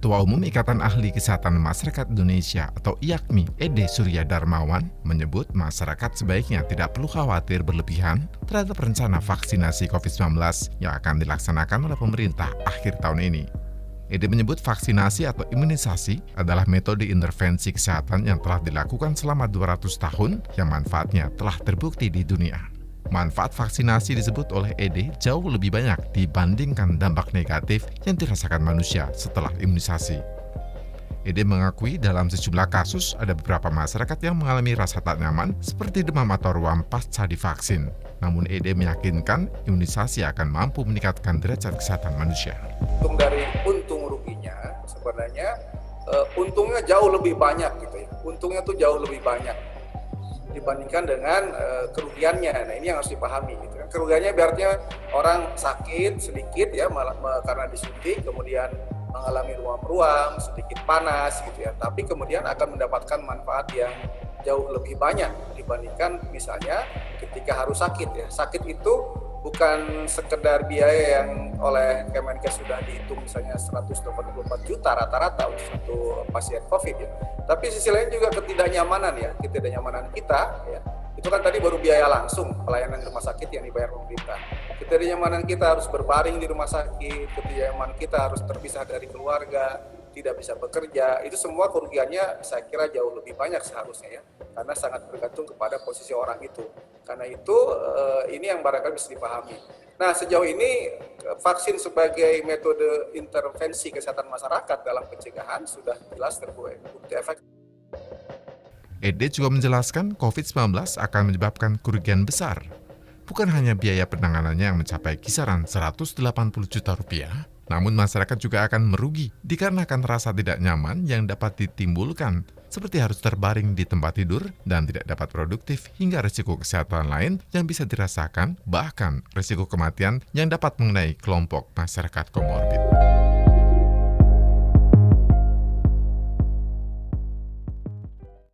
Ketua Umum Ikatan Ahli Kesehatan Masyarakat Indonesia atau IAKMI, Ede Surya Darmawan, menyebut masyarakat sebaiknya tidak perlu khawatir berlebihan terhadap rencana vaksinasi COVID-19 yang akan dilaksanakan oleh pemerintah akhir tahun ini. Ede menyebut vaksinasi atau imunisasi adalah metode intervensi kesehatan yang telah dilakukan selama 200 tahun yang manfaatnya telah terbukti di dunia. Manfaat vaksinasi disebut oleh Ede jauh lebih banyak dibandingkan dampak negatif yang dirasakan manusia setelah imunisasi. Ede mengakui dalam sejumlah kasus ada beberapa masyarakat yang mengalami rasa tak nyaman seperti demam atau ruam pasca divaksin. Namun Ede meyakinkan imunisasi akan mampu meningkatkan derajat kesehatan manusia. Dari untung ruginya sebenarnya untungnya jauh lebih banyak gitu ya. Untungnya tuh jauh lebih banyak dibandingkan dengan kerugiannya. Nah, ini yang harus dipahami gitu kan. Kerugiannya berarti orang sakit sedikit ya karena disuntik, kemudian mengalami ruam-ruam, sedikit panas gitu ya. Tapi kemudian akan mendapatkan manfaat yang jauh lebih banyak dibandingkan misalnya ketika harus sakit ya. Sakit itu bukan sekedar biaya yang oleh Kemenkes sudah dihitung misalnya 184 juta rata-rata untuk satu pasien COVID ya. Tapi sisi lain juga ketidaknyamanan ya, ketidaknyamanan kita ya. Itu kan tadi baru biaya langsung pelayanan di rumah sakit yang dibayar pemerintah. Ketidaknyamanan kita harus berbaring di rumah sakit, ketidaknyamanan kita harus terpisah dari keluarga, tidak bisa bekerja, itu semua kerugiannya saya kira jauh lebih banyak seharusnya ya, karena sangat bergantung kepada posisi orang itu. Karena itu ini yang barangkali bisa dipahami. Nah, sejauh ini vaksin sebagai metode intervensi kesehatan masyarakat dalam pencegahan sudah jelas terbukti efektif. Ede juga menjelaskan COVID-19 akan menyebabkan kerugian besar. Bukan hanya biaya penanganannya yang mencapai kisaran 180 juta rupiah, namun masyarakat juga akan merugi dikarenakan rasa tidak nyaman yang dapat ditimbulkan, seperti harus terbaring di tempat tidur dan tidak dapat produktif hingga risiko kesehatan lain yang bisa dirasakan, bahkan risiko kematian yang dapat mengenai kelompok masyarakat komorbid.